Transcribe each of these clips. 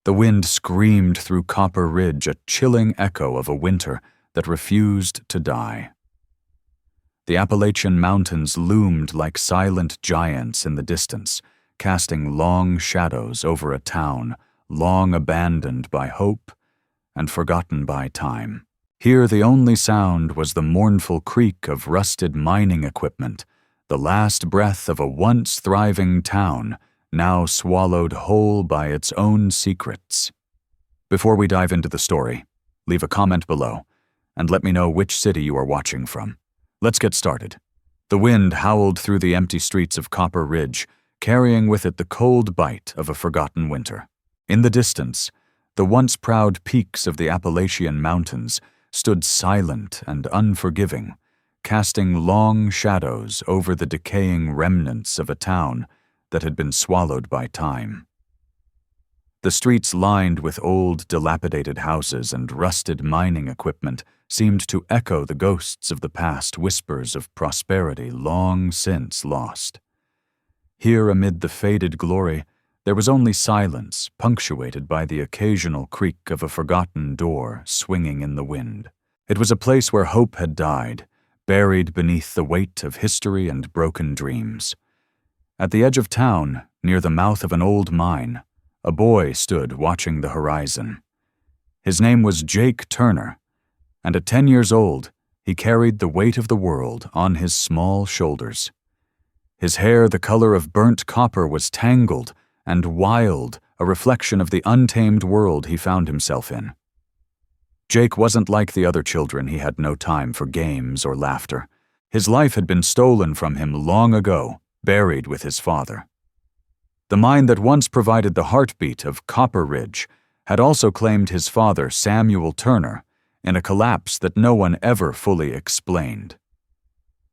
The wind screamed through Copper Ridge, a chilling echo of a winter that refused to die. The Appalachian Mountains loomed like silent giants in the distance, casting long shadows over a town long abandoned by hope and forgotten by time. Here the only sound was the mournful creak of rusted mining equipment, the last breath of a once thriving town now swallowed whole by its own secrets. Before we dive into the story, leave a comment below and let me know which city you are watching from. Let's get started. The wind howled through the empty streets of Copper Ridge, carrying with it the cold bite of a forgotten winter. In the distance, the once proud peaks of the Appalachian Mountains stood silent and unforgiving, casting long shadows over the decaying remnants of a town that had been swallowed by time. The streets lined with old, dilapidated houses and rusted mining equipment seemed to echo the ghosts of the past whispers of prosperity long since lost. Here, amid the faded glory, there was only silence, punctuated by the occasional creak of a forgotten door swinging in the wind. It was a place where hope had died, buried beneath the weight of history and broken dreams. At the edge of town, near the mouth of an old mine, a boy stood watching the horizon. His name was Jake Turner, and at 10 years old, he carried the weight of the world on his small shoulders. His hair, the color of burnt copper, was tangled and wild, a reflection of the untamed world he found himself in. Jake wasn't like the other children. He had no time for games or laughter. His life had been stolen from him long ago, buried with his father. The mine that once provided the heartbeat of Copper Ridge had also claimed his father, Samuel Turner, in a collapse that no one ever fully explained.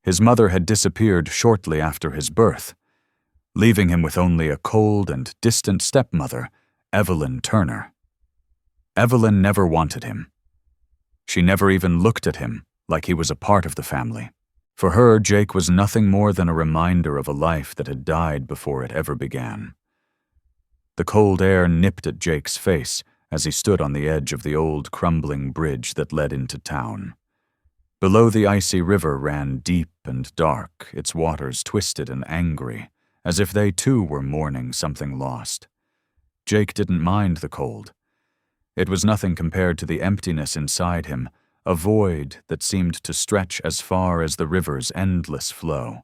His mother had disappeared shortly after his birth, leaving him with only a cold and distant stepmother, Evelyn Turner. Evelyn never wanted him. She never even looked at him like he was a part of the family. For her, Jake was nothing more than a reminder of a life that had died before it ever began. The cold air nipped at Jake's face as he stood on the edge of the old crumbling bridge that led into town. Below, the icy river ran deep and dark, its waters twisted and angry, as if they too were mourning something lost. Jake didn't mind the cold. It was nothing compared to the emptiness inside him, a void that seemed to stretch as far as the river's endless flow.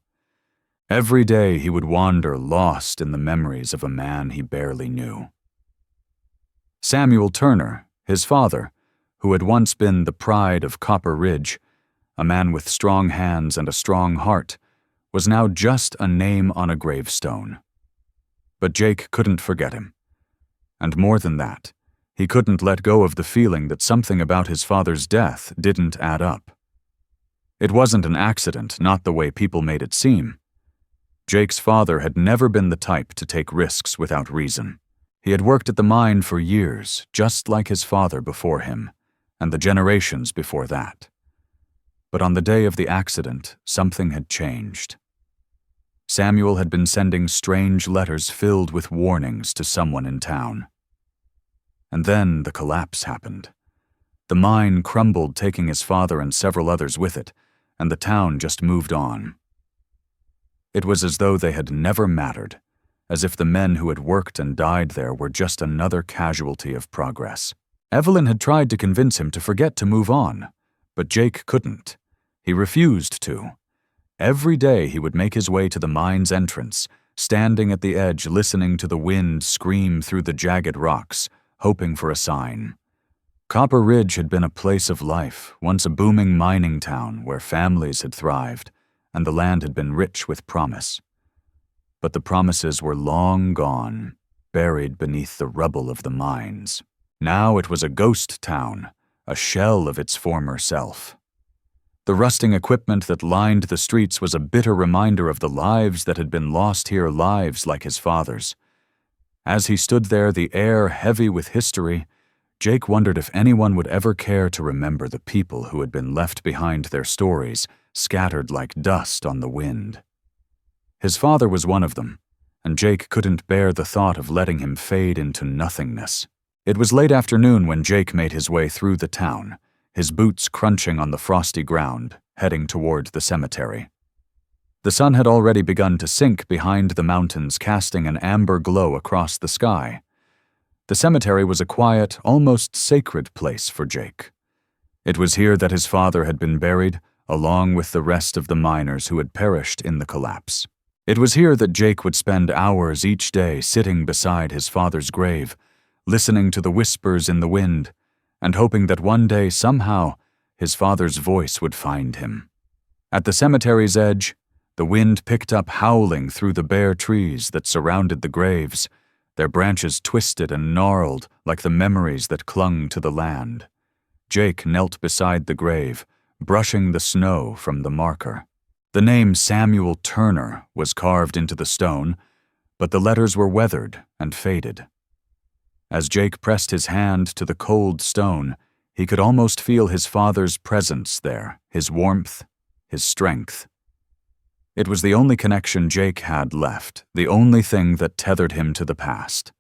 Every day he would wander lost in the memories of a man he barely knew. Samuel Turner, his father, who had once been the pride of Copper Ridge, a man with strong hands and a strong heart, was now just a name on a gravestone. But Jake couldn't forget him. And more than that, he couldn't let go of the feeling that something about his father's death didn't add up. It wasn't an accident, not the way people made it seem. Jake's father had never been the type to take risks without reason. He had worked at the mine for years, just like his father before him, and the generations before that. But on the day of the accident, something had changed. Samuel had been sending strange letters filled with warnings to someone in town. And then the collapse happened. The mine crumbled, taking his father and several others with it, and the town just moved on. It was as though they had never mattered, as if the men who had worked and died there were just another casualty of progress. Evelyn had tried to convince him to forget to move on, but Jake couldn't. He refused to. Every day he would make his way to the mine's entrance, standing at the edge listening to the wind scream through the jagged rocks, hoping for a sign. Copper Ridge had been a place of life, once a booming mining town where families had thrived, and the land had been rich with promise. But the promises were long gone, buried beneath the rubble of the mines. Now it was a ghost town, a shell of its former self. The rusting equipment that lined the streets was a bitter reminder of the lives that had been lost here, lives like his father's. As he stood there, the air heavy with history, Jake wondered if anyone would ever care to remember the people who had been left behind, their stories scattered like dust on the wind. His father was one of them, and Jake couldn't bear the thought of letting him fade into nothingness. It was late afternoon when Jake made his way through the town, his boots crunching on the frosty ground, heading toward the cemetery. The sun had already begun to sink behind the mountains, casting an amber glow across the sky. The cemetery was a quiet, almost sacred place for Jake. It was here that his father had been buried, along with the rest of the miners who had perished in the collapse. It was here that Jake would spend hours each day sitting beside his father's grave, listening to the whispers in the wind, and hoping that one day, somehow, his father's voice would find him. At the cemetery's edge, the wind picked up howling through the bare trees that surrounded the graves, their branches twisted and gnarled like the memories that clung to the land. Jake knelt beside the grave, brushing the snow from the marker. The name Samuel Turner was carved into the stone, but the letters were weathered and faded. As Jake pressed his hand to the cold stone, he could almost feel his father's presence there, his warmth, his strength. It was the only connection Jake had left, the only thing that tethered him to the past.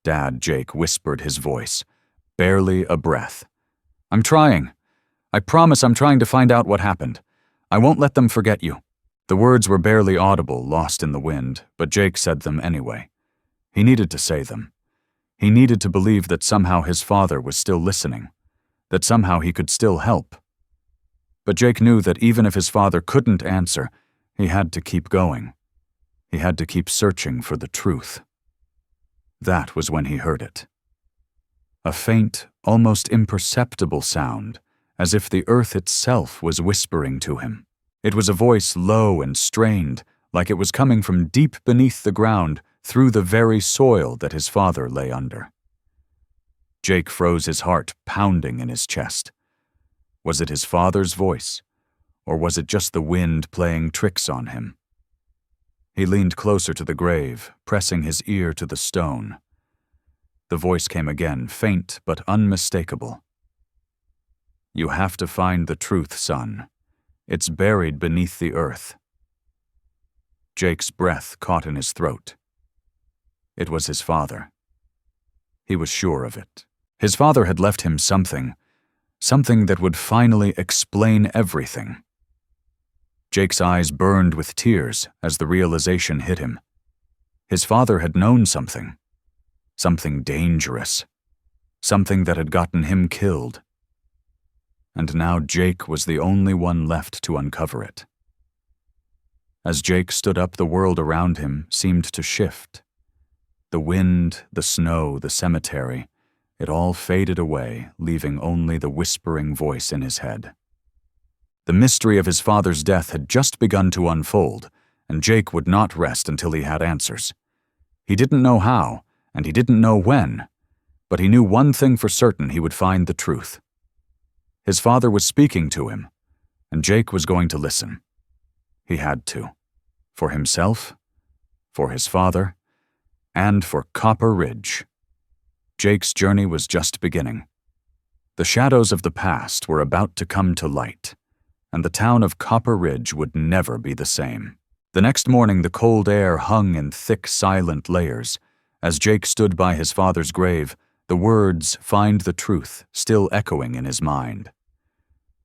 "Dad," Jake whispered, his voice barely a breath. "I'm trying. I promise I'm trying to find out what happened. I won't let them forget you." The words were barely audible, lost in the wind, but Jake said them anyway. He needed to say them. He needed to believe that somehow his father was still listening, that somehow he could still help. But Jake knew that even if his father couldn't answer, he had to keep going. He had to keep searching for the truth. That was when he heard it. A faint, almost imperceptible sound, as if the earth itself was whispering to him. It was a voice low and strained, like it was coming from deep beneath the ground, through the very soil that his father lay under. Jake froze, his heart pounding in his chest. Was it his father's voice, or was it just the wind playing tricks on him? He leaned closer to the grave, pressing his ear to the stone. The voice came again, faint but unmistakable. "You have to find the truth, son. It's buried beneath the earth." Jake's breath caught in his throat. It was his father. He was sure of it. His father had left him something that would finally explain everything. Jake's eyes burned with tears as the realization hit him. His father had known something dangerous, something that had gotten him killed. And now Jake was the only one left to uncover it. As Jake stood up, the world around him seemed to shift. The wind, the snow, the cemetery, it all faded away, leaving only the whispering voice in his head. The mystery of his father's death had just begun to unfold, and Jake would not rest until he had answers. He didn't know how, and he didn't know when, but he knew one thing for certain: he would find the truth. His father was speaking to him, and Jake was going to listen. He had to. For himself, for his father, and for Copper Ridge. Jake's journey was just beginning. The shadows of the past were about to come to light, and the town of Copper Ridge would never be the same. The next morning, the cold air hung in thick, silent layers. As Jake stood by his father's grave, the words, "Find the truth," still echoing in his mind.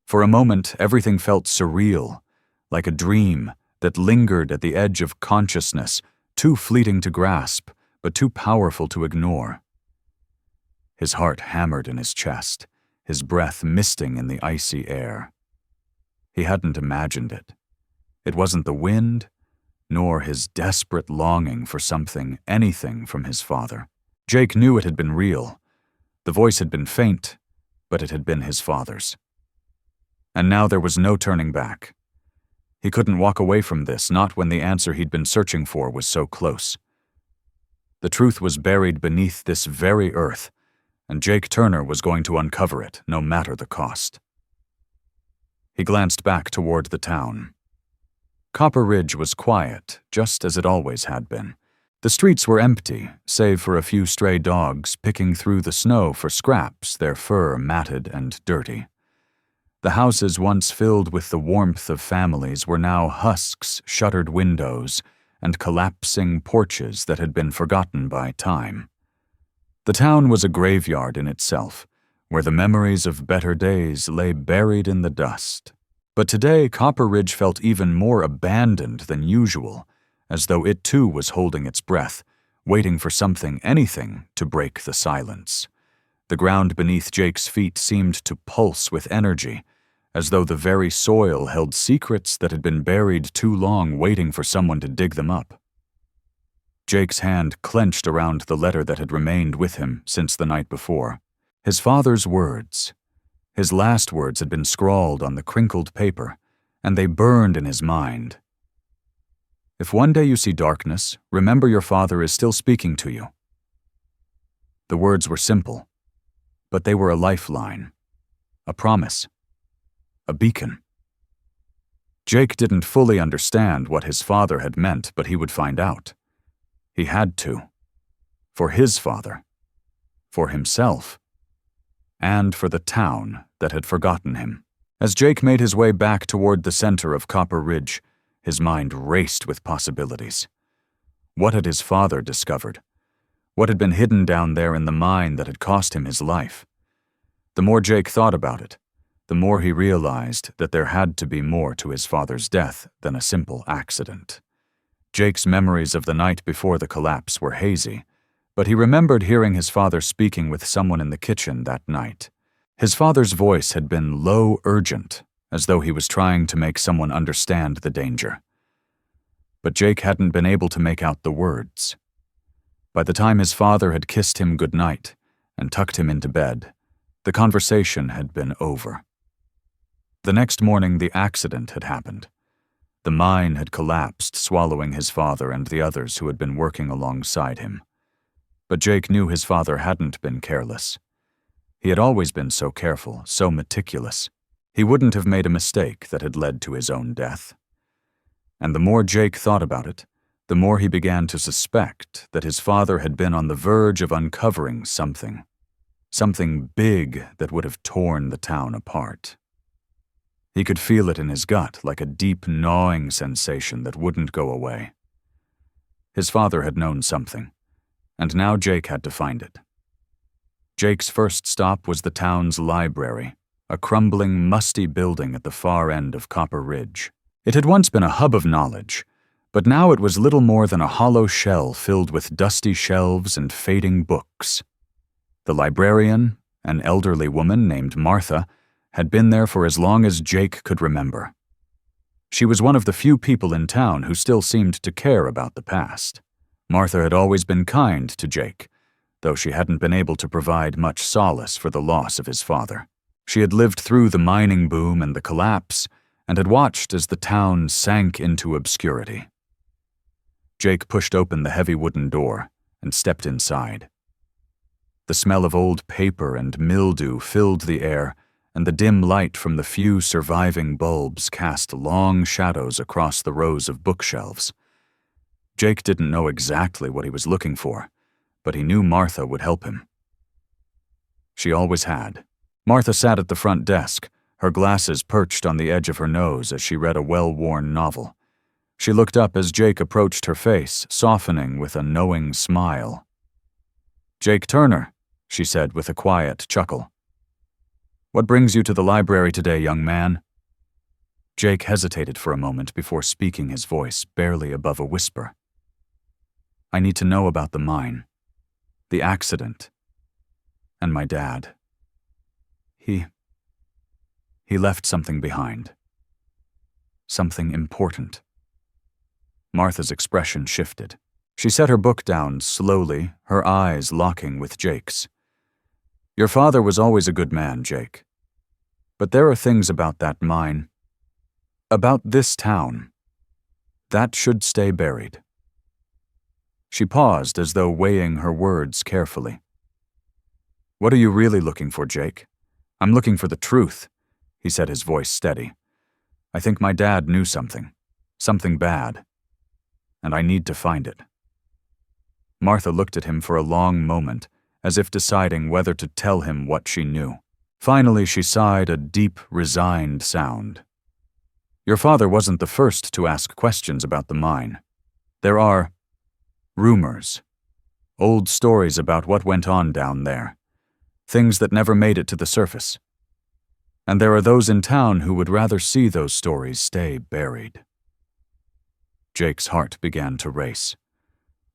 For a moment, everything felt surreal, like a dream that lingered at the edge of consciousness, too fleeting to grasp, but too powerful to ignore. His heart hammered in his chest, his breath misting in the icy air. He hadn't imagined it. It wasn't the wind, nor his desperate longing for something, anything from his father. Jake knew it had been real. The voice had been faint, but it had been his father's. And now there was no turning back. He couldn't walk away from this, not when the answer he'd been searching for was so close. The truth was buried beneath this very earth, and Jake Turner was going to uncover it, no matter the cost. He glanced back toward the town. Copper Ridge was quiet, just as it always had been. The streets were empty, save for a few stray dogs picking through the snow for scraps, their fur matted and dirty. The houses once filled with the warmth of families were now husks, shuttered windows, and collapsing porches that had been forgotten by time. The town was a graveyard in itself, where the memories of better days lay buried in the dust. But today, Copper Ridge felt even more abandoned than usual, as though it too was holding its breath, waiting for something, anything, to break the silence. The ground beneath Jake's feet seemed to pulse with energy, as though the very soil held secrets that had been buried too long, waiting for someone to dig them up. Jake's hand clenched around the letter that had remained with him since the night before. His father's words. His last words had been scrawled on the crinkled paper, and they burned in his mind. If one day you see darkness, remember your father is still speaking to you. The words were simple, but they were a lifeline, a promise, a beacon. Jake didn't fully understand what his father had meant, but he would find out. He had to. For his father. For himself. And for the town that had forgotten him. As Jake made his way back toward the center of Copper Ridge, his mind raced with possibilities. What had his father discovered? What had been hidden down there in the mine that had cost him his life? The more Jake thought about it, the more he realized that there had to be more to his father's death than a simple accident. Jake's memories of the night before the collapse were hazy, but he remembered hearing his father speaking with someone in the kitchen that night. His father's voice had been low, urgent, as though he was trying to make someone understand the danger. But Jake hadn't been able to make out the words. By the time his father had kissed him goodnight and tucked him into bed, the conversation had been over. The next morning, the accident had happened. The mine had collapsed, swallowing his father and the others who had been working alongside him. But Jake knew his father hadn't been careless. He had always been so careful, so meticulous. He wouldn't have made a mistake that had led to his own death. And the more Jake thought about it, the more he began to suspect that his father had been on the verge of uncovering something big that would have torn the town apart. He could feel it in his gut, like a deep, gnawing sensation that wouldn't go away. His father had known something, and now Jake had to find it. Jake's first stop was the town's library, a crumbling, musty building at the far end of Copper Ridge. It had once been a hub of knowledge, but now it was little more than a hollow shell filled with dusty shelves and fading books. The librarian, an elderly woman named Martha, had been there for as long as Jake could remember. She was one of the few people in town who still seemed to care about the past. Martha had always been kind to Jake, though she hadn't been able to provide much solace for the loss of his father. She had lived through the mining boom and the collapse, and had watched as the town sank into obscurity. Jake pushed open the heavy wooden door and stepped inside. The smell of old paper and mildew filled the air, and the dim light from the few surviving bulbs cast long shadows across the rows of bookshelves. Jake didn't know exactly what he was looking for, but he knew Martha would help him. She always had. Martha sat at the front desk, her glasses perched on the edge of her nose as she read a well-worn novel. She looked up as Jake approached her face, softening with a knowing smile. "Jake Turner," she said with a quiet chuckle. "What brings you to the library today, young man?" Jake hesitated for a moment before speaking, his voice barely above a whisper. "I need to know about the mine, the accident, and my dad. He left something behind. Something important." Martha's expression shifted. She set her book down slowly, her eyes locking with Jake's. "Your father was always a good man, Jake. But there are things about that mine, about this town, that should stay buried." She paused as though weighing her words carefully. "What are you really looking for, Jake?" "I'm looking for the truth," he said, his voice steady. "I think my dad knew something bad, and I need to find it." Martha looked at him for a long moment, as if deciding whether to tell him what she knew. Finally, she sighed a deep, resigned sound. "Your father wasn't the first to ask questions about the mine. There are rumors. Old stories about what went on down there. Things that never made it to the surface. And there are those in town who would rather see those stories stay buried. Jake's heart began to race.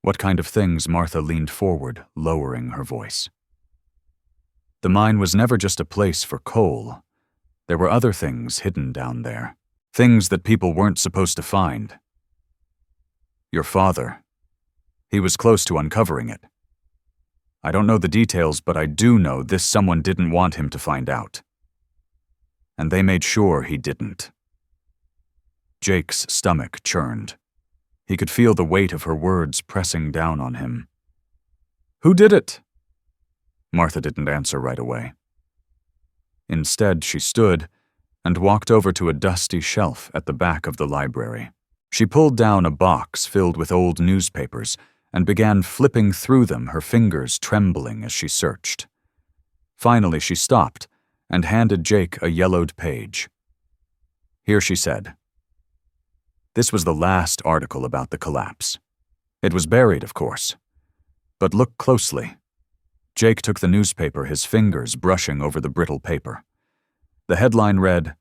What kind of things? Martha leaned forward, lowering her voice. The mine was never just a place for coal. There were other things hidden down there. Things that people weren't supposed to find. Your father. He was close to uncovering it. I don't know the details, but I do know this someone didn't want him to find out. And they made sure he didn't. Jake's stomach churned. He could feel the weight of her words pressing down on him. Who did it? Martha didn't answer right away. Instead, she stood and walked over to a dusty shelf at the back of the library. She pulled down a box filled with old newspapers and began flipping through them, her fingers trembling as she searched. Finally, she stopped and handed Jake a yellowed page. Here she said. This was the last article about the collapse. It was buried, of course. But look closely. Jake took the newspaper, his fingers brushing over the brittle paper. The headline read,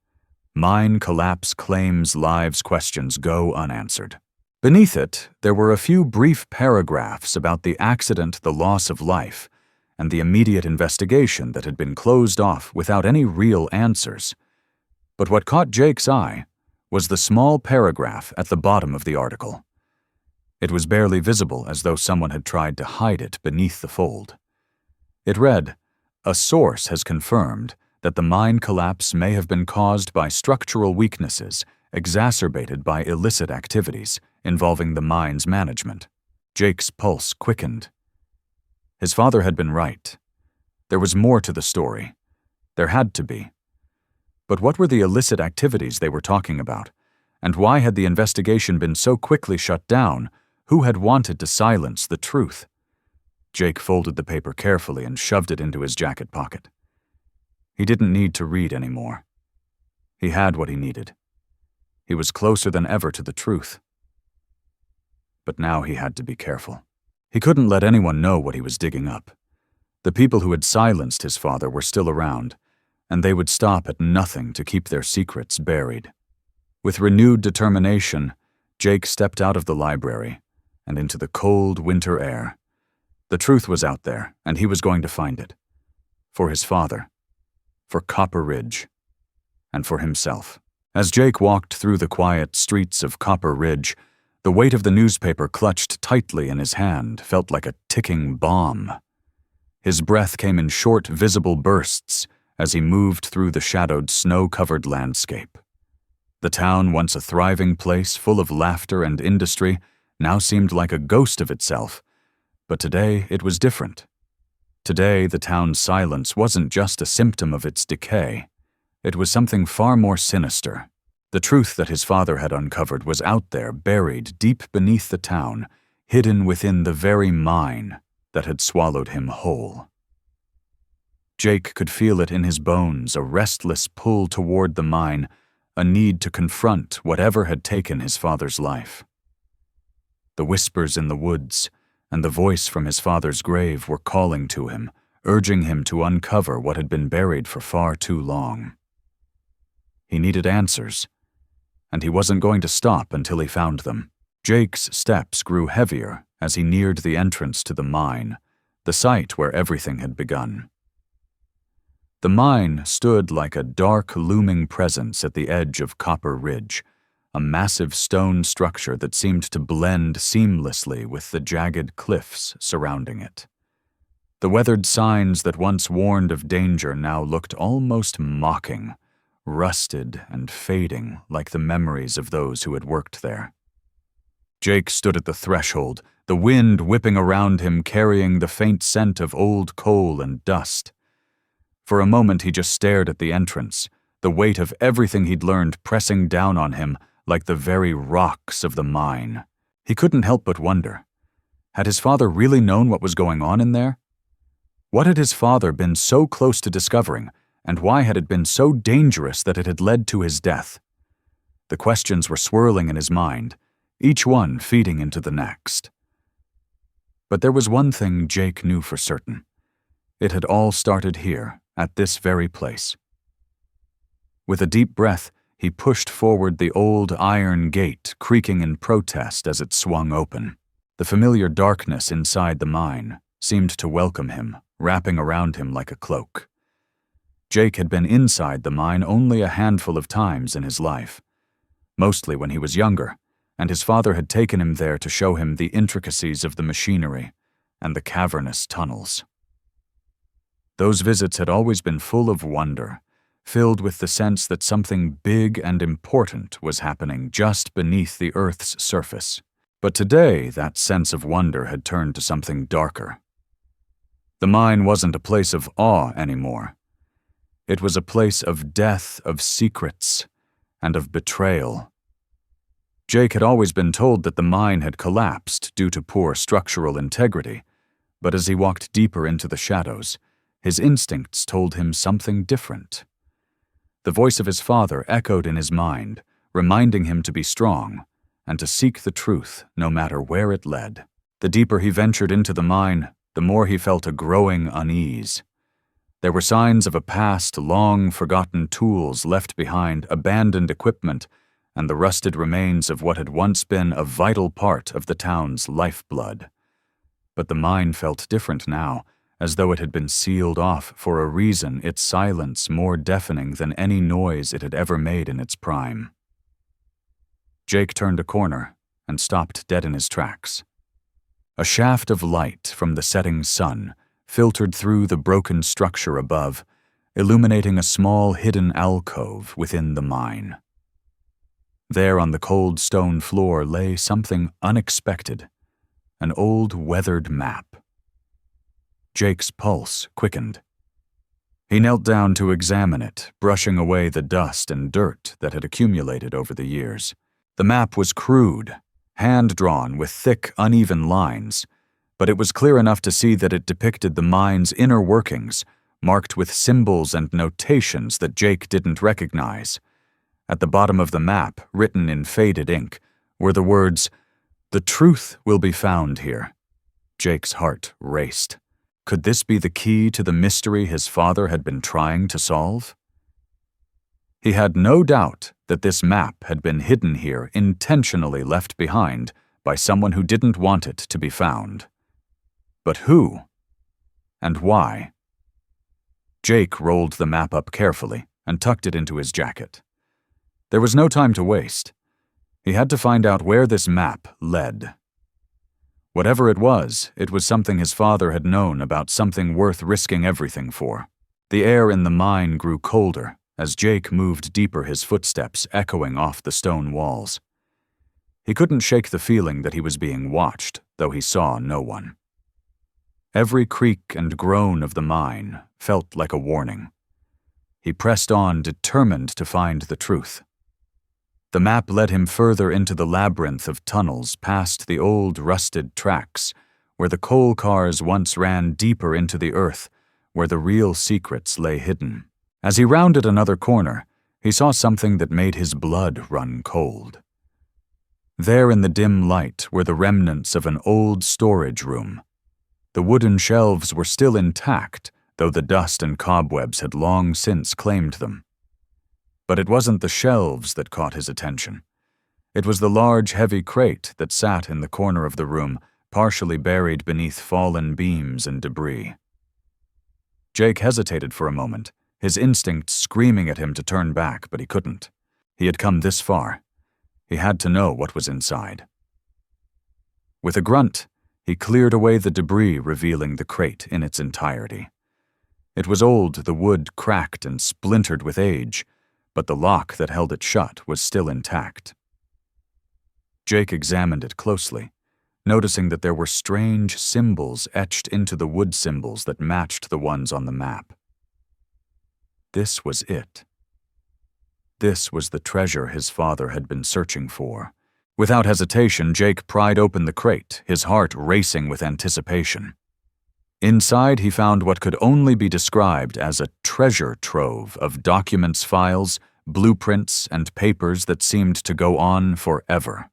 Mine Collapse Claims Lives Questions Go Unanswered. Beneath it, there were a few brief paragraphs about the accident, the loss of life, and the immediate investigation that had been closed off without any real answers. But what caught Jake's eye was the small paragraph at the bottom of the article. It was barely visible, as though someone had tried to hide it beneath the fold. It read, A source has confirmed that the mine collapse may have been caused by structural weaknesses exacerbated by illicit activities involving the mine's management. Jake's pulse quickened. His father had been right. There was more to the story. There had to be. But what were the illicit activities they were talking about? And why had the investigation been so quickly shut down? Who had wanted to silence the truth? Jake folded the paper carefully and shoved it into his jacket pocket. He didn't need to read anymore. He had what he needed. He was closer than ever to the truth. But now he had to be careful. He couldn't let anyone know what he was digging up. The people who had silenced his father were still around, and they would stop at nothing to keep their secrets buried. With renewed determination, Jake stepped out of the library and into the cold winter air. The truth was out there, and he was going to find it. For his father, for Copper Ridge, and for himself. As Jake walked through the quiet streets of Copper Ridge, the weight of the newspaper clutched tightly in his hand felt like a ticking bomb. His breath came in short, visible bursts as he moved through the shadowed, snow-covered landscape. The town, once a thriving place full of laughter and industry, now seemed like a ghost of itself. But today it was different. Today the town's silence wasn't just a symptom of its decay. It was something far more sinister. The truth that his father had uncovered was out there, buried deep beneath the town, hidden within the very mine that had swallowed him whole. Jake could feel it in his bones, a restless pull toward the mine, a need to confront whatever had taken his father's life. The whispers in the woods and the voice from his father's grave were calling to him, urging him to uncover what had been buried for far too long. He needed answers, and he wasn't going to stop until he found them. Jake's steps grew heavier as he neared the entrance to the mine, the site where everything had begun. The mine stood like a dark, looming presence at the edge of Copper Ridge, a massive stone structure that seemed to blend seamlessly with the jagged cliffs surrounding it. The weathered signs that once warned of danger now looked almost mocking, rusted and fading like the memories of those who had worked there. Jake stood at the threshold, the wind whipping around him, carrying the faint scent of old coal and dust. For a moment he just stared at the entrance, the weight of everything he'd learned pressing down on him like the very rocks of the mine. He couldn't help but wonder, had his father really known what was going on in there? What had his father been so close to discovering, and why had it been so dangerous that it had led to his death? The questions were swirling in his mind, each one feeding into the next. But there was one thing Jake knew for certain. It had all started here, at this very place. With a deep breath, he pushed forward the old iron gate, creaking in protest as it swung open. The familiar darkness inside the mine seemed to welcome him, wrapping around him like a cloak. Jake had been inside the mine only a handful of times in his life, mostly when he was younger, and his father had taken him there to show him the intricacies of the machinery and the cavernous tunnels. Those visits had always been full of wonder, filled with the sense that something big and important was happening just beneath the Earth's surface. But today, that sense of wonder had turned to something darker. The mine wasn't a place of awe anymore. It was a place of death, of secrets, and of betrayal. Jake had always been told that the mine had collapsed due to poor structural integrity, but as he walked deeper into the shadows, his instincts told him something different. The voice of his father echoed in his mind, reminding him to be strong and to seek the truth no matter where it led. The deeper he ventured into the mine, the more he felt a growing unease. There were signs of a past, long-forgotten tools left behind, abandoned equipment, and the rusted remains of what had once been a vital part of the town's lifeblood. But the mine felt different now, as though it had been sealed off for a reason, its silence more deafening than any noise it had ever made in its prime. Jake turned a corner and stopped dead in his tracks. A shaft of light from the setting sun filtered through the broken structure above, illuminating a small hidden alcove within the mine. There on the cold stone floor lay something unexpected, an old weathered map. Jake's pulse quickened. He knelt down to examine it, brushing away the dust and dirt that had accumulated over the years. The map was crude, hand-drawn with thick, uneven lines, but it was clear enough to see that it depicted the mine's inner workings, marked with symbols and notations that Jake didn't recognize. At the bottom of the map, written in faded ink, were the words, "The truth will be found here." Jake's heart raced. Could this be the key to the mystery his father had been trying to solve? He had no doubt that this map had been hidden here, intentionally left behind by someone who didn't want it to be found. But who? And why? Jake rolled the map up carefully and tucked it into his jacket. There was no time to waste. He had to find out where this map led. Whatever it was something his father had known about, something worth risking everything for. The air in the mine grew colder as Jake moved deeper, his footsteps echoing off the stone walls. He couldn't shake the feeling that he was being watched, though he saw no one. Every creak and groan of the mine felt like a warning. He pressed on, determined to find the truth. The map led him further into the labyrinth of tunnels, past the old rusted tracks, where the coal cars once ran deeper into the earth, where the real secrets lay hidden. As he rounded another corner, he saw something that made his blood run cold. There in the dim light were the remnants of an old storage room. The wooden shelves were still intact, though the dust and cobwebs had long since claimed them. But it wasn't the shelves that caught his attention. It was the large, heavy crate that sat in the corner of the room, partially buried beneath fallen beams and debris. Jake hesitated for a moment, his instinct screaming at him to turn back, but he couldn't. He had come this far. He had to know what was inside. With a grunt, he cleared away the debris, revealing the crate in its entirety. It was old, the wood cracked and splintered with age, but the lock that held it shut was still intact. Jake examined it closely, noticing that there were strange symbols etched into the wood symbols that matched the ones on the map. This was it. This was the treasure his father had been searching for. Without hesitation, Jake pried open the crate, his heart racing with anticipation. Inside, he found what could only be described as a treasure trove of documents, files, blueprints, and papers that seemed to go on forever.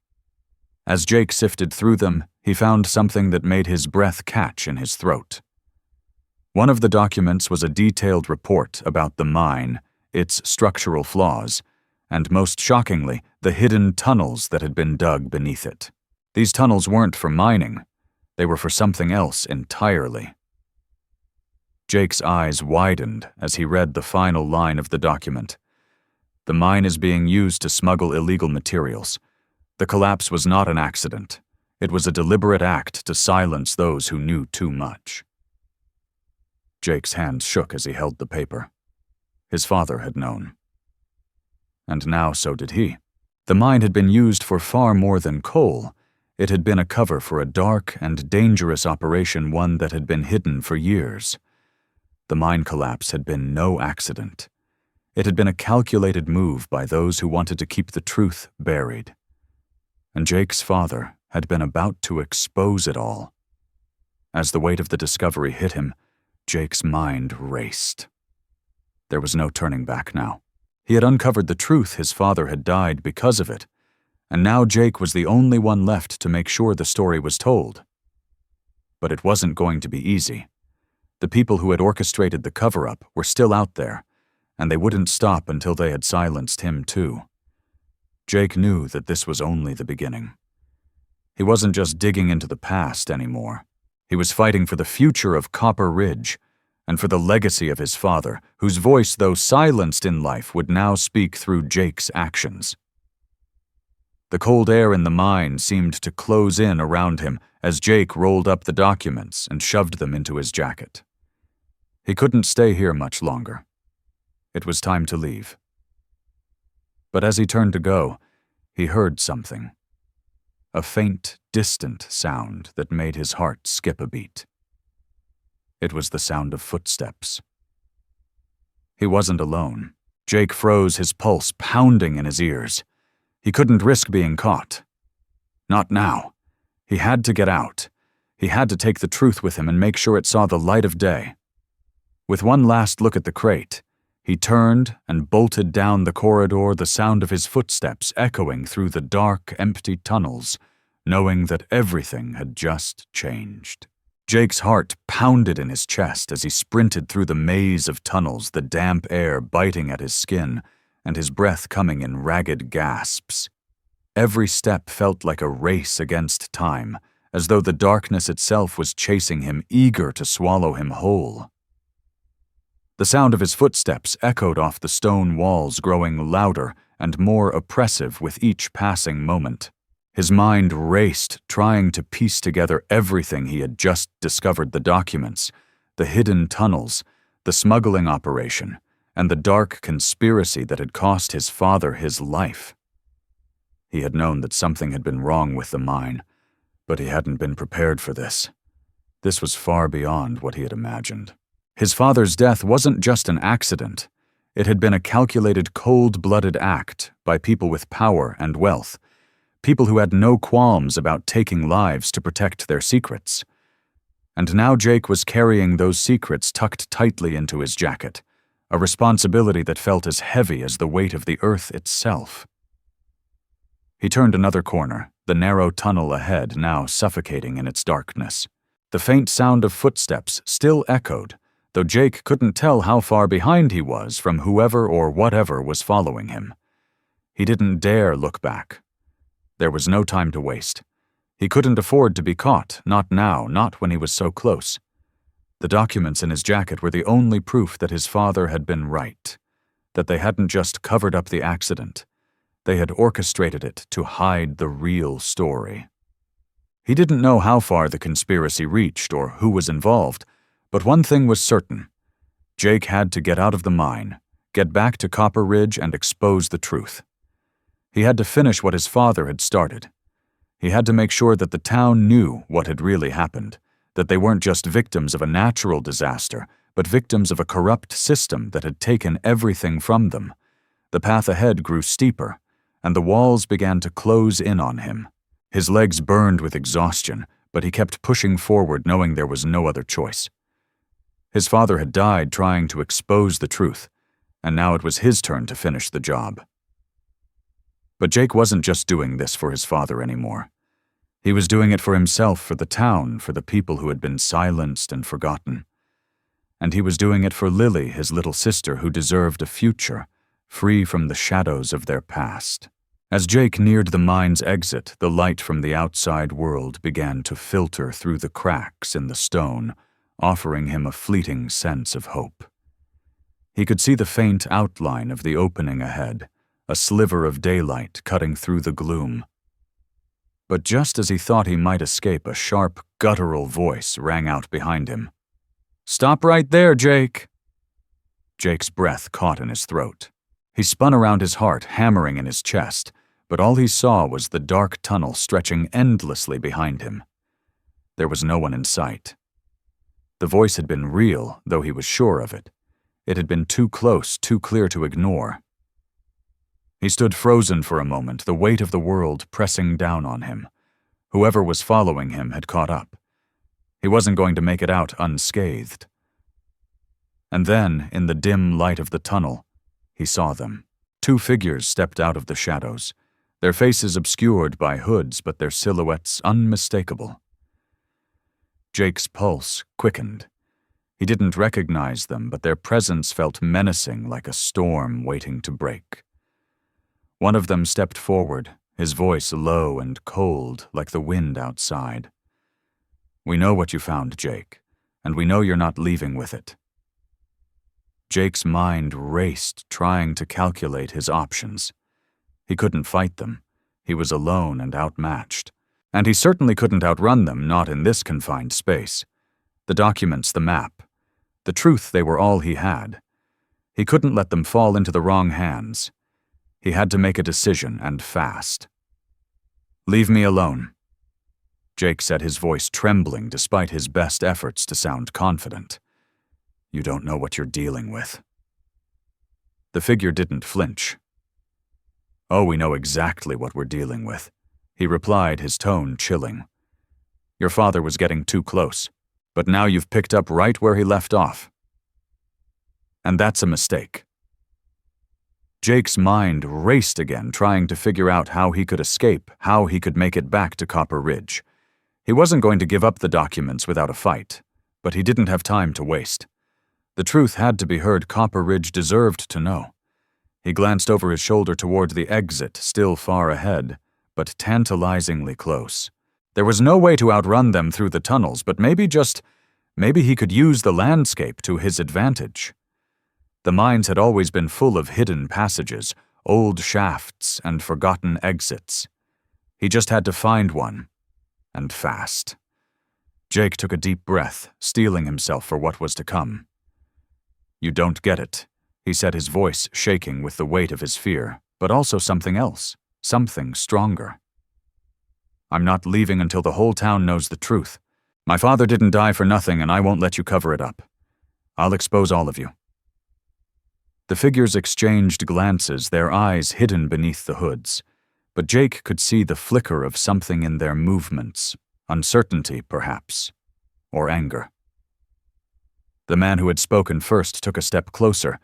As Jake sifted through them, he found something that made his breath catch in his throat. One of the documents was a detailed report about the mine, its structural flaws, and most shockingly, the hidden tunnels that had been dug beneath it. These tunnels weren't for mining. They were for something else entirely. Jake's eyes widened as he read the final line of the document. The mine is being used to smuggle illegal materials. The collapse was not an accident. It was a deliberate act to silence those who knew too much. Jake's hand shook as he held the paper. His father had known. And now so did he. The mine had been used for far more than coal. It had been a cover for a dark and dangerous operation, one that had been hidden for years. The mine collapse had been no accident. It had been a calculated move by those who wanted to keep the truth buried. And Jake's father had been about to expose it all. As the weight of the discovery hit him, Jake's mind raced. There was no turning back now. He had uncovered the truth. His father had died because of it, and now Jake was the only one left to make sure the story was told. But it wasn't going to be easy. The people who had orchestrated the cover-up were still out there, and they wouldn't stop until they had silenced him too. Jake knew that this was only the beginning. He wasn't just digging into the past anymore. He was fighting for the future of Copper Ridge, and for the legacy of his father, whose voice, though silenced in life, would now speak through Jake's actions. The cold air in the mine seemed to close in around him as Jake rolled up the documents and shoved them into his jacket. He couldn't stay here much longer. It was time to leave. But as he turned to go, he heard something. A faint, distant sound that made his heart skip a beat. It was the sound of footsteps. He wasn't alone. Jake froze, his pulse pounding in his ears. He couldn't risk being caught. Not now. He had to get out. He had to take the truth with him and make sure it saw the light of day. With one last look at the crate, he turned and bolted down the corridor, the sound of his footsteps echoing through the dark, empty tunnels, knowing that everything had just changed. Jake's heart pounded in his chest as he sprinted through the maze of tunnels, the damp air biting at his skin and his breath coming in ragged gasps. Every step felt like a race against time, as though the darkness itself was chasing him, eager to swallow him whole. The sound of his footsteps echoed off the stone walls, growing louder and more oppressive with each passing moment. His mind raced, trying to piece together everything he had just discovered: the documents, the hidden tunnels, the smuggling operation, and the dark conspiracy that had cost his father his life. He had known that something had been wrong with the mine, but he hadn't been prepared for this. This was far beyond what he had imagined. His father's death wasn't just an accident. It had been a calculated, cold-blooded act by people with power and wealth, people who had no qualms about taking lives to protect their secrets. And now Jake was carrying those secrets tucked tightly into his jacket, a responsibility that felt as heavy as the weight of the earth itself. He turned another corner, the narrow tunnel ahead now suffocating in its darkness. The faint sound of footsteps still echoed, though Jake couldn't tell how far behind he was from whoever or whatever was following him. He didn't dare look back. There was no time to waste. He couldn't afford to be caught, not now, not when he was so close. The documents in his jacket were the only proof that his father had been right, that they hadn't just covered up the accident. They had orchestrated it to hide the real story. He didn't know how far the conspiracy reached or who was involved, but one thing was certain. Jake had to get out of the mine, get back to Copper Ridge, and expose the truth. He had to finish what his father had started. He had to make sure that the town knew what had really happened, that they weren't just victims of a natural disaster, but victims of a corrupt system that had taken everything from them. The path ahead grew steeper, and the walls began to close in on him. His legs burned with exhaustion, but he kept pushing forward, knowing there was no other choice. His father had died trying to expose the truth, and now it was his turn to finish the job. But Jake wasn't just doing this for his father anymore. He was doing it for himself, for the town, for the people who had been silenced and forgotten. And he was doing it for Lily, his little sister, who deserved a future, free from the shadows of their past. As Jake neared the mine's exit, the light from the outside world began to filter through the cracks in the stone, offering him a fleeting sense of hope. He could see the faint outline of the opening ahead, a sliver of daylight cutting through the gloom. But just as he thought he might escape, a sharp, guttural voice rang out behind him. "Stop right there, Jake!" Jake's breath caught in his throat. He spun around his heart, hammering in his chest, but all he saw was the dark tunnel stretching endlessly behind him. There was no one in sight. The voice had been real, though he was sure of it. It had been too close, too clear to ignore. He stood frozen for a moment, the weight of the world pressing down on him. Whoever was following him had caught up. He wasn't going to make it out unscathed. And then, in the dim light of the tunnel, he saw them. Two figures stepped out of the shadows, their faces obscured by hoods, but their silhouettes unmistakable. Jake's pulse quickened. He didn't recognize them, but their presence felt menacing, like a storm waiting to break. One of them stepped forward, his voice low and cold, like the wind outside. "We know what you found, Jake, and we know you're not leaving with it." Jake's mind raced, trying to calculate his options. He couldn't fight them. He was alone and outmatched. And he certainly couldn't outrun them, not in this confined space. The documents, the map. The truth, they were all he had. He couldn't let them fall into the wrong hands. He had to make a decision, and fast. "Leave me alone," Jake said, his voice trembling despite his best efforts to sound confident. "You don't know what you're dealing with." The figure didn't flinch. "Oh, we know exactly what we're dealing with," he replied, his tone chilling. "Your father was getting too close, but now you've picked up right where he left off. And that's a mistake." Jake's mind raced again, trying to figure out how he could escape, how he could make it back to Copper Ridge. He wasn't going to give up the documents without a fight, but he didn't have time to waste. The truth had to be heard. Copper Ridge deserved to know. He glanced over his shoulder toward the exit, still far ahead, but tantalizingly close. There was no way to outrun them through the tunnels, but maybe he could use the landscape to his advantage. The mines had always been full of hidden passages, old shafts, and forgotten exits. He just had to find one, and fast. Jake took a deep breath, steeling himself for what was to come. "You don't get it," he said, his voice shaking with the weight of his fear, but also something else, something stronger. "I'm not leaving until the whole town knows the truth. My father didn't die for nothing, and I won't let you cover it up. I'll expose all of you." The figures exchanged glances, their eyes hidden beneath the hoods, but Jake could see the flicker of something in their movements, uncertainty, perhaps, or anger. The man who had spoken first took a step closer,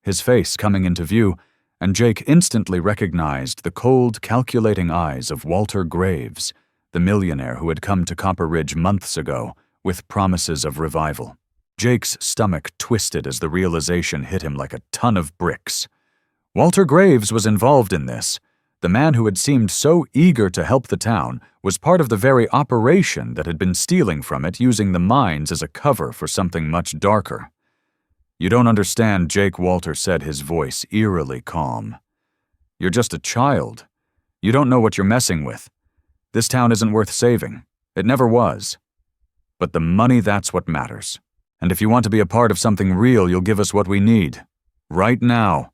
his face coming into view, and Jake instantly recognized the cold, calculating eyes of Walter Graves, the millionaire who had come to Copper Ridge months ago with promises of revival. Jake's stomach twisted as the realization hit him like a ton of bricks. Walter Graves was involved in this. The man who had seemed so eager to help the town was part of the very operation that had been stealing from it, using the mines as a cover for something much darker. "You don't understand," Jake, Walter said, his voice eerily calm. "You're just a child. You don't know what you're messing with. This town isn't worth saving. It never was. But the money, that's what matters. And if you want to be a part of something real, you'll give us what we need. Right now."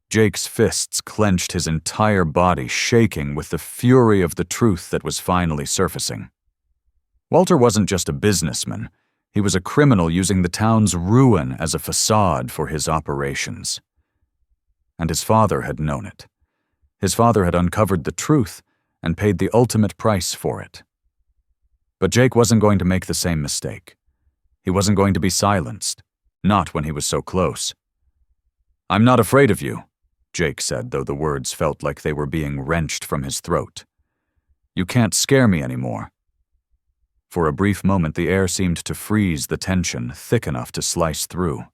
Jake's fists clenched, his entire body shaking with the fury of the truth that was finally surfacing. Walter wasn't just a businessman. He was a criminal using the town's ruin as a facade for his operations. And his father had known it. His father had uncovered the truth and paid the ultimate price for it. But Jake wasn't going to make the same mistake. He wasn't going to be silenced, not when he was so close. "I'm not afraid of you," Jake said, though the words felt like they were being wrenched from his throat. You can't scare me anymore." For a brief moment, the air seemed to freeze the tension thick enough to slice through.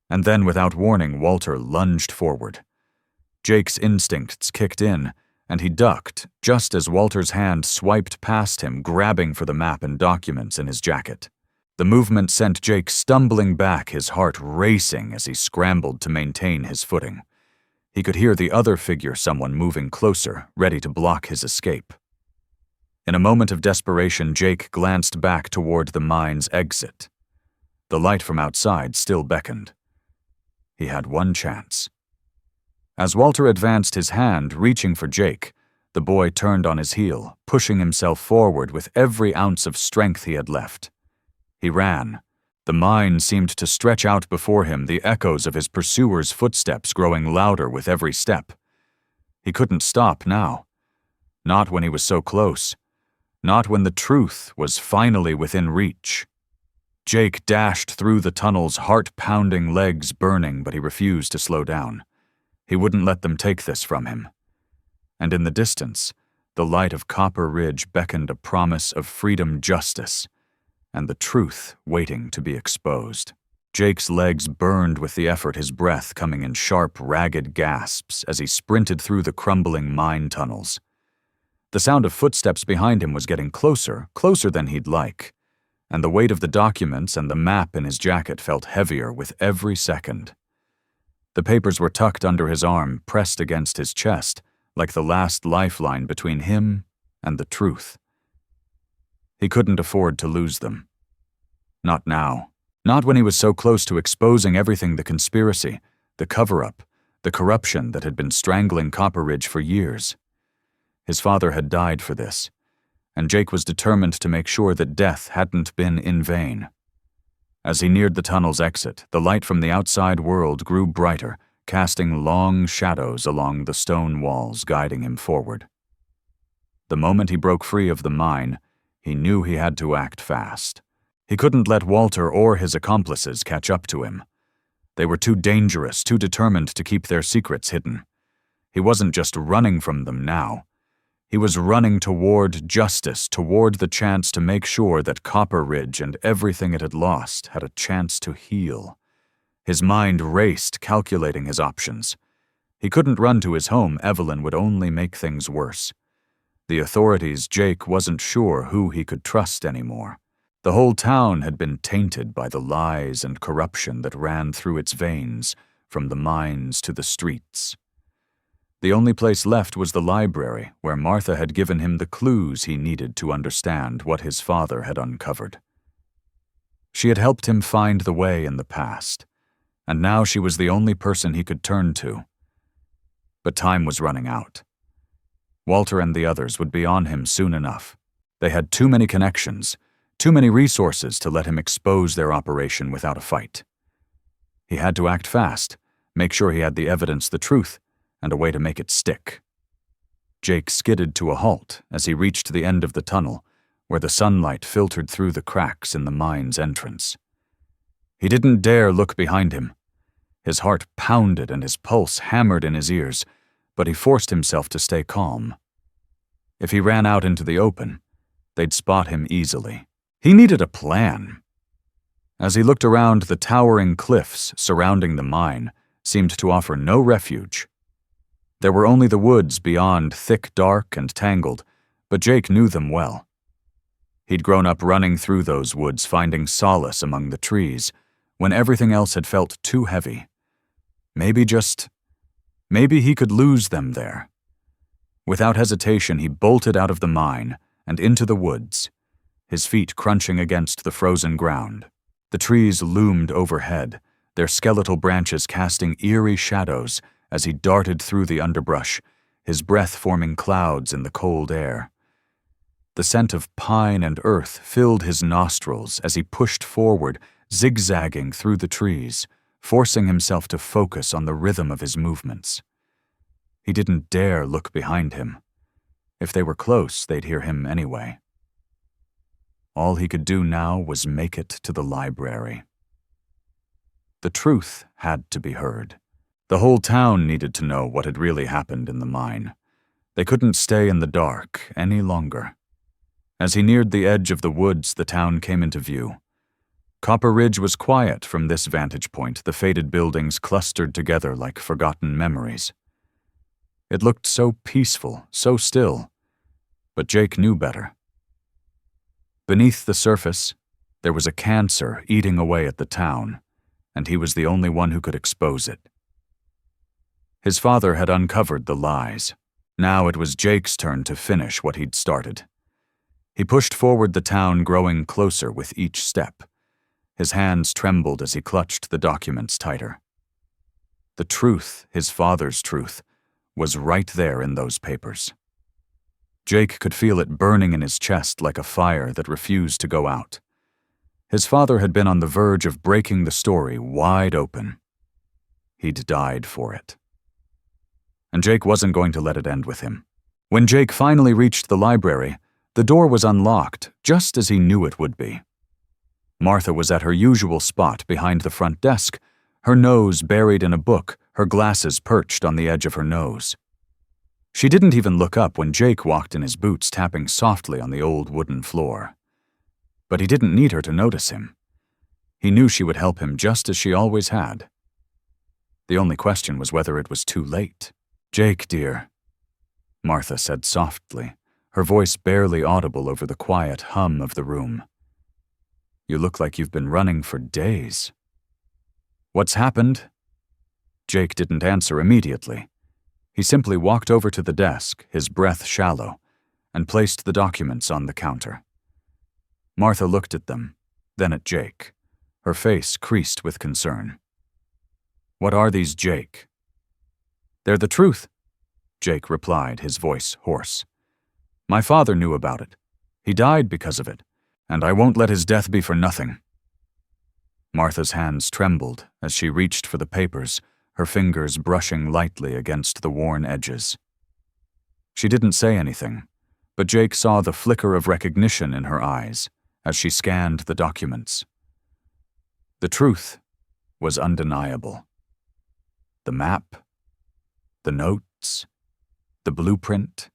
And then, without warning, Walter lunged forward. Jake's instincts kicked in, and he ducked just as Walter's hand swiped past him, grabbing for the map and documents in his jacket. The movement sent Jake stumbling back, his heart racing as he scrambled to maintain his footing. He could hear the other figure, someone moving closer, ready to block his escape. In a moment of desperation, Jake glanced back toward the mine's exit. The light from outside still beckoned. He had one chance. As Walter advanced his hand, reaching for Jake, the boy turned on his heel, pushing himself forward with every ounce of strength he had left. He ran. The mine seemed to stretch out before him, the echoes of his pursuers' footsteps growing louder with every step. He couldn't stop now. Not when he was so close. Not when the truth was finally within reach. Jake dashed through the tunnel's heart-pounding, legs burning, but he refused to slow down. He wouldn't let them take this from him. And in the distance, the light of Copper Ridge beckoned a promise of freedom, justice, and the truth waiting to be exposed. Jake's legs burned with the effort, his breath coming in sharp, ragged gasps as he sprinted through the crumbling mine tunnels. The sound of footsteps behind him was getting closer, closer than he'd like, and the weight of the documents and the map in his jacket felt heavier with every second. The papers were tucked under his arm, pressed against his chest, like the last lifeline between him and the truth. He couldn't afford to lose them. Not now. Not when he was so close to exposing everything: the conspiracy, the cover-up, the corruption that had been strangling Copper Ridge for years. His father had died for this, and Jake was determined to make sure that death hadn't been in vain. As he neared the tunnel's exit, the light from the outside world grew brighter, casting long shadows along the stone walls, guiding him forward. The moment he broke free of the mine, he knew he had to act fast. He couldn't let Walter or his accomplices catch up to him. They were too dangerous, too determined to keep their secrets hidden. He wasn't just running from them now. He was running toward justice, toward the chance to make sure that Copper Ridge and everything it had lost had a chance to heal. His mind raced, calculating his options. He couldn't run to his home. Evelyn would only make things worse. The authorities, Jake wasn't sure who he could trust anymore. The whole town had been tainted by the lies and corruption that ran through its veins, from the mines to the streets. The only place left was the library, where Martha had given him the clues he needed to understand what his father had uncovered. She had helped him find the way in the past, and now she was the only person he could turn to. But time was running out. Walter and the others would be on him soon enough. They had too many connections, too many resources to let him expose their operation without a fight. He had to act fast, make sure he had the evidence, the truth, and a way to make it stick. Jake skidded to a halt as he reached the end of the tunnel, where the sunlight filtered through the cracks in the mine's entrance. He didn't dare look behind him. His heart pounded and his pulse hammered in his ears, but he forced himself to stay calm. If he ran out into the open, they'd spot him easily. He needed a plan. As he looked around, the towering cliffs surrounding the mine seemed to offer no refuge. There were only the woods beyond, thick, dark, and tangled, but Jake knew them well. He'd grown up running through those woods, finding solace among the trees, when everything else had felt too heavy. Maybe he could lose them there. Without hesitation, he bolted out of the mine and into the woods, his feet crunching against the frozen ground. The trees loomed overhead, their skeletal branches casting eerie shadows as he darted through the underbrush, his breath forming clouds in the cold air. The scent of pine and earth filled his nostrils as he pushed forward, zigzagging through the trees, forcing himself to focus on the rhythm of his movements. He didn't dare look behind him. If they were close, they'd hear him anyway. All he could do now was make it to the library. The truth had to be heard. The whole town needed to know what had really happened in the mine. They couldn't stay in the dark any longer. As he neared the edge of the woods, the town came into view. Copper Ridge was quiet from this vantage point, the faded buildings clustered together like forgotten memories. It looked so peaceful, so still, but Jake knew better. Beneath the surface, there was a cancer eating away at the town, and he was the only one who could expose it. His father had uncovered the lies. Now it was Jake's turn to finish what he'd started. He pushed forward, the town growing closer with each step. His hands trembled as he clutched the documents tighter. The truth, his father's truth, was right there in those papers. Jake could feel it burning in his chest like a fire that refused to go out. His father had been on the verge of breaking the story wide open. He'd died for it. And Jake wasn't going to let it end with him. When Jake finally reached the library, the door was unlocked, just as he knew it would be. Martha was at her usual spot behind the front desk, her nose buried in a book, her glasses perched on the edge of her nose. She didn't even look up when Jake walked in his boots, tapping softly on the old wooden floor. But he didn't need her to notice him. He knew she would help him just as she always had. The only question was whether it was too late. "Jake, dear," Martha said softly, her voice barely audible over the quiet hum of the room. "You look like you've been running for days." "What's happened?" Jake didn't answer immediately. He simply walked over to the desk, his breath shallow, and placed the documents on the counter. Martha looked at them, then at Jake, her face creased with concern. "What are these, Jake?" "They're the truth," Jake replied, his voice hoarse. "My father knew about it. He died because of it, and I won't let his death be for nothing." Martha's hands trembled as she reached for the papers, her fingers brushing lightly against the worn edges. She didn't say anything, but Jake saw the flicker of recognition in her eyes as she scanned the documents. The truth was undeniable. The map, the notes, the blueprint.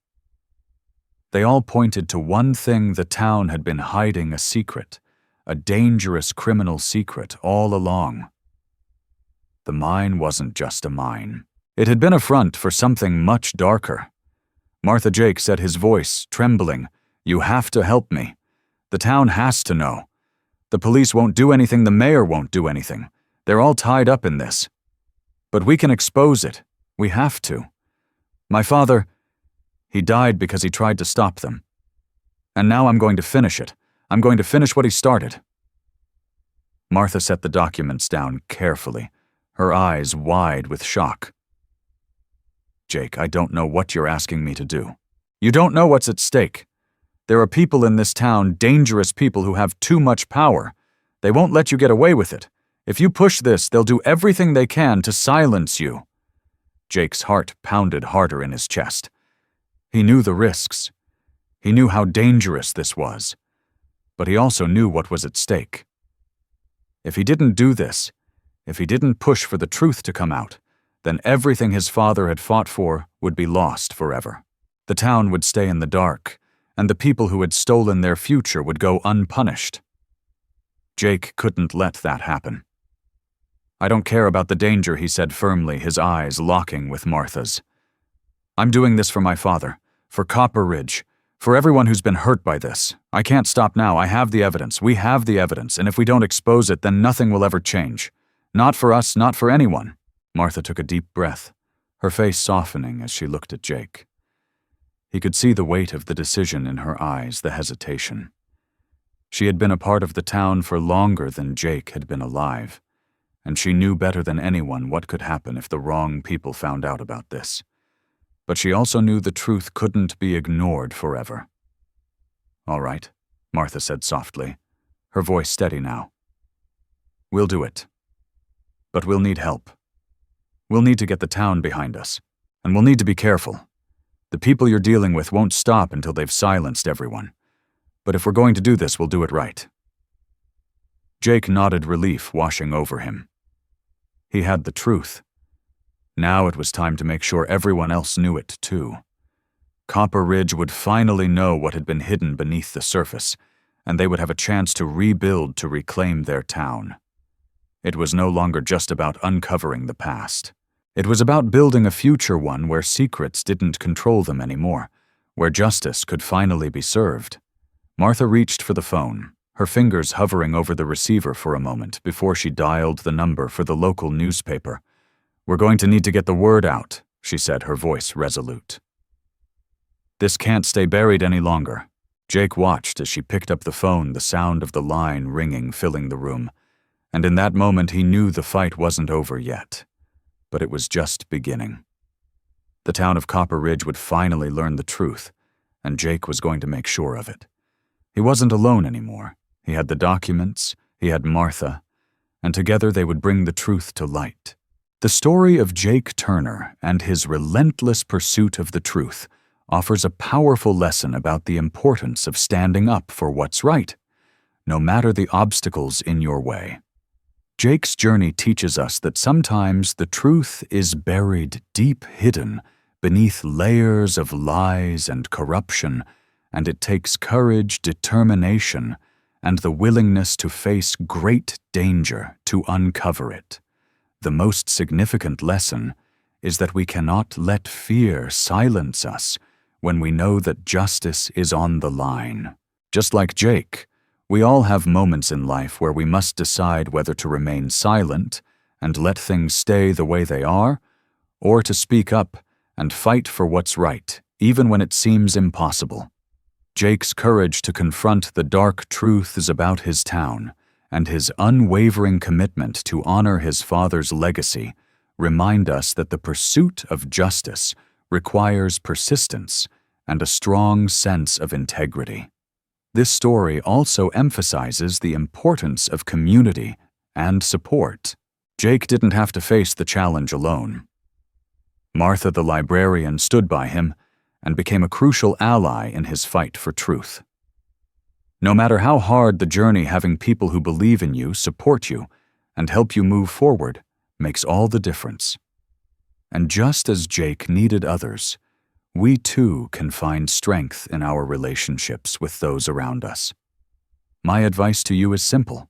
They all pointed to one thing: the town had been hiding a secret, a dangerous criminal secret all along. The mine wasn't just a mine. It had been a front for something much darker. Martha, Jake said, his voice trembling, "You have to help me. The town has to know. The police won't do anything, the mayor won't do anything. They're all tied up in this. But we can expose it. We have to. My father, he died because he tried to stop them. And now I'm going to finish it. I'm going to finish what he started." Martha set the documents down carefully, her eyes wide with shock. "Jake, I don't know what you're asking me to do. You don't know what's at stake. There are people in this town, dangerous people who have too much power. They won't let you get away with it. If you push this, they'll do everything they can to silence you." Jake's heart pounded harder in his chest. He knew the risks. He knew how dangerous this was. But he also knew what was at stake. If he didn't do this, if he didn't push for the truth to come out, then everything his father had fought for would be lost forever. The town would stay in the dark, and the people who had stolen their future would go unpunished. Jake couldn't let that happen. "I don't care about the danger," he said firmly, his eyes locking with Martha's. "I'm doing this for my father, for Copper Ridge, for everyone who's been hurt by this. I can't stop now. I have the evidence. We have the evidence, and if we don't expose it, then nothing will ever change. Not for us, not for anyone." Martha took a deep breath, her face softening as she looked at Jake. He could see the weight of the decision in her eyes, the hesitation. She had been a part of the town for longer than Jake had been alive, and she knew better than anyone what could happen if the wrong people found out about this. But she also knew the truth couldn't be ignored forever. "All right," Martha said softly, her voice steady now. "We'll do it. But we'll need help. We'll need to get the town behind us, and we'll need to be careful. The people you're dealing with won't stop until they've silenced everyone. But if we're going to do this, we'll do it right." Jake nodded, relief washing over him. He had the truth. Now it was time to make sure everyone else knew it, too. Copper Ridge would finally know what had been hidden beneath the surface, and they would have a chance to rebuild to reclaim their town. It was no longer just about uncovering the past. It was about building a future one where secrets didn't control them anymore, where justice could finally be served. Martha reached for the phone, her fingers hovering over the receiver for a moment before she dialed the number for the local newspaper. "We're going to need to get the word out," she said, her voice resolute. "This can't stay buried any longer." Jake watched as she picked up the phone, the sound of the line ringing filling the room. And in that moment he knew the fight wasn't over yet. But it was just beginning. The town of Copper Ridge would finally learn the truth, and Jake was going to make sure of it. He wasn't alone anymore. He had the documents, he had Martha, and together they would bring the truth to light. The story of Jake Turner and his relentless pursuit of the truth offers a powerful lesson about the importance of standing up for what's right, no matter the obstacles in your way. Jake's journey teaches us that sometimes the truth is buried deep hidden beneath layers of lies and corruption, and it takes courage, determination, and the willingness to face great danger to uncover it. The most significant lesson is that we cannot let fear silence us when we know that justice is on the line. Just like Jake, we all have moments in life where we must decide whether to remain silent and let things stay the way they are, or to speak up and fight for what's right, even when it seems impossible. Jake's courage to confront the dark truths about his town and his unwavering commitment to honor his father's legacy remind us that the pursuit of justice requires persistence and a strong sense of integrity. This story also emphasizes the importance of community and support. Jake didn't have to face the challenge alone. Martha the librarian stood by him and became a crucial ally in his fight for truth. No matter how hard the journey, having people who believe in you, support you, and help you move forward makes all the difference. And just as Jake needed others, we too can find strength in our relationships with those around us. My advice to you is simple.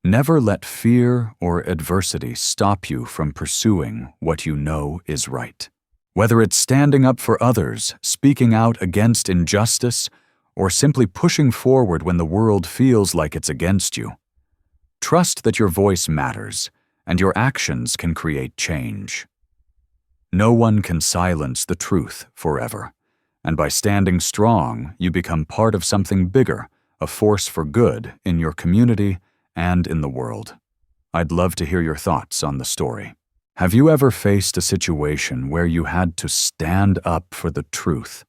Never let fear or adversity stop you from pursuing what you know is right. Whether it's standing up for others, speaking out against injustice, or simply pushing forward when the world feels like it's against you, trust that your voice matters and your actions can create change. No one can silence the truth forever, and by standing strong, you become part of something bigger, a force for good in your community and in the world. I'd love to hear your thoughts on the story. Have you ever faced a situation where you had to stand up for the truth?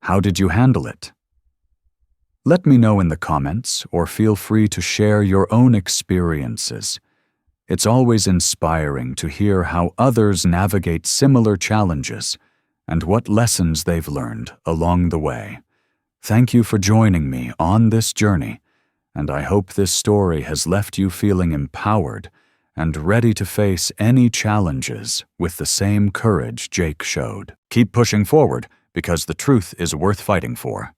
How did you handle it? Let me know in the comments, or feel free to share your own experiences. It's always inspiring to hear how others navigate similar challenges and what lessons they've learned along the way. Thank you for joining me on this journey, and I hope this story has left you feeling empowered and ready to face any challenges with the same courage Jake showed. Keep pushing forward, because the truth is worth fighting for.